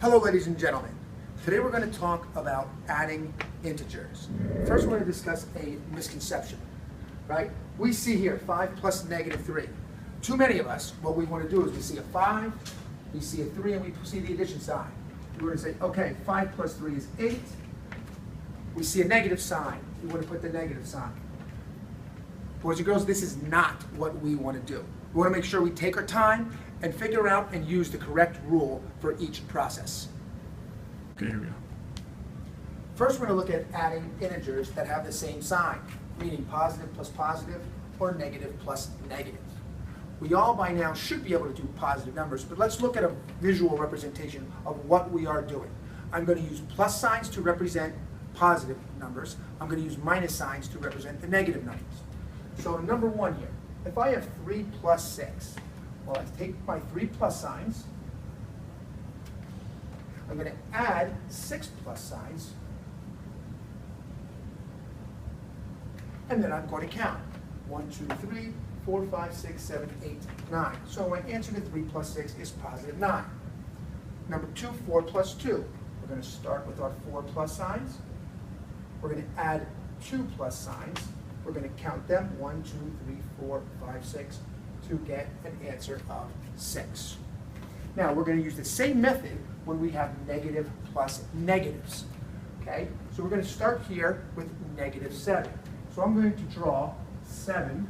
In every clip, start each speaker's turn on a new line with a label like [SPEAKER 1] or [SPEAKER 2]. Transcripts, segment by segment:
[SPEAKER 1] Hello, ladies and gentlemen. Today we're going to talk about adding integers. First, we're going to discuss a misconception, right? We see here 5 plus -3. Too many of us, what we want to do is we see a 5, we see a 3, and we see the addition sign. We're going to say, okay, 5 plus 3 is 8. We see a negative sign. We want to put the negative sign. Boys and girls, this is not what we want to do. We want to make sure we take our time and figure out and use the correct rule for each process.
[SPEAKER 2] Okay, here we go.
[SPEAKER 1] First, we're going to look at adding integers that have the same sign, meaning positive plus positive or negative plus negative. We all by now should be able to do positive numbers, but let's look at a visual representation of what we are doing. I'm going to use plus signs to represent positive numbers. I'm going to use minus signs to represent the negative numbers. So number 1 here, if I have 3 plus 6, well, I take my 3 plus signs, I'm going to add 6 plus signs, and then I'm going to count. 1, 2, 3, 4, 5, 6, 7, 8, 9. So my answer to 3 plus 6 is positive 9. Number 2, 4 plus 2. We're going to start with our 4 plus signs. We're going to add 2 plus signs. We're going to count them, 1, 2, 3, 4, 5, 6, to get an answer of 6. Now, we're going to use the same method when we have negative plus negatives. Okay? So we're going to start here with negative 7. So I'm going to draw 7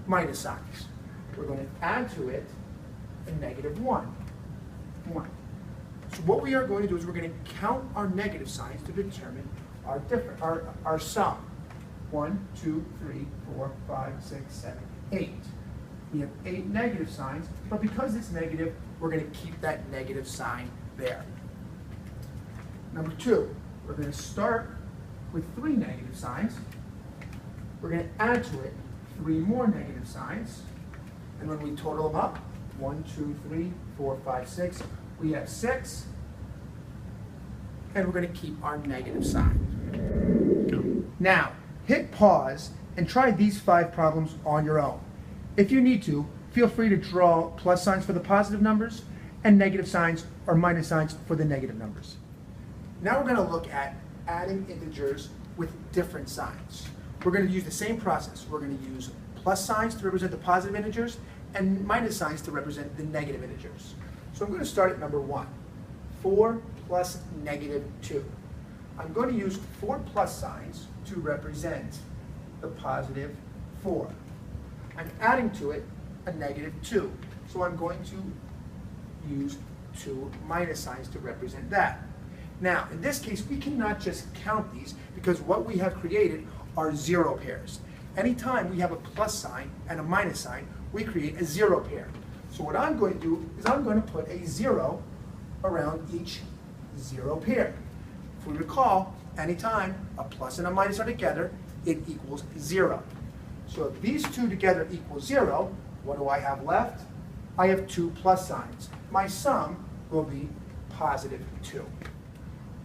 [SPEAKER 1] minus signs. We're going to add to it a negative 1. So what we are going to do is we're going to count our negative signs to determine our sum. 1, 2, 3, 4, 5, 6, 7, 8. We have 8 negative signs, but because it's negative, we're going to keep that negative sign there. Number 2, we're going to start with 3 negative signs. We're going to add to it 3 more negative signs, and when we total them up, 1, 2, 3, 4, 5, 6, we have 6, and we're going to keep our negative sign. Now, hit pause and try these 5 problems on your own. If you need to, feel free to draw plus signs for the positive numbers and negative signs or minus signs for the negative numbers. Now we're going to look at adding integers with different signs. We're going to use the same process. We're going to use plus signs to represent the positive integers and minus signs to represent the negative integers. So I'm going to start at number 1, 4 plus negative 2. I'm going to use 4 plus signs to represent the positive 4. I'm adding to it a negative 2. So I'm going to use 2 minus signs to represent that. Now, in this case, we cannot just count these because what we have created are 0 pairs. Anytime we have a plus sign and a minus sign, we create a 0 pair. So what I'm going to do is I'm going to put a 0 around each 0 pair. If we recall, anytime a plus and a minus are together, it equals 0. So if these two together equal 0, what do I have left? I have 2 plus signs. My sum will be positive 2.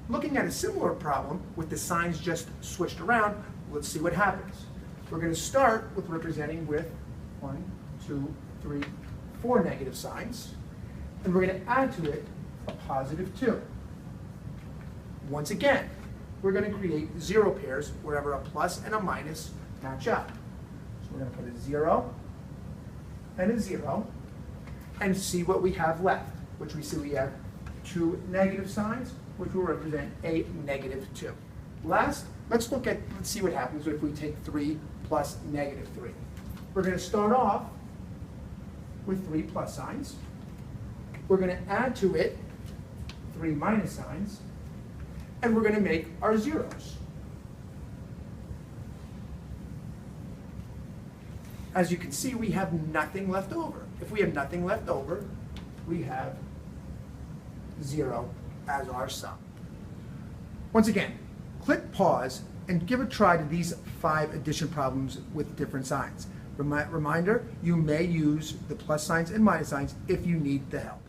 [SPEAKER 1] Looking at a similar problem with the signs just switched around, let's see what happens. We're going to start with representing with 1, 2, 3, 4 negative signs, and we're going to add to it a positive 2. Once again, we're going to create 0 pairs wherever a plus and a minus match up. So we're going to put a 0 and a 0 and see what we have left, which we see we have 2 negative signs, which will represent a negative 2. Last, let's see what happens if we take 3 plus negative 3. We're going to start off with 3 plus signs. We're going to add to it 3 minus signs, and we're going to make our zeros. As you can see, we have nothing left over. If we have nothing left over, we have 0 as our sum. Once again, click pause and give a try to these 5 addition problems with different signs. Reminder, you may use the plus signs and minus signs if you need the help.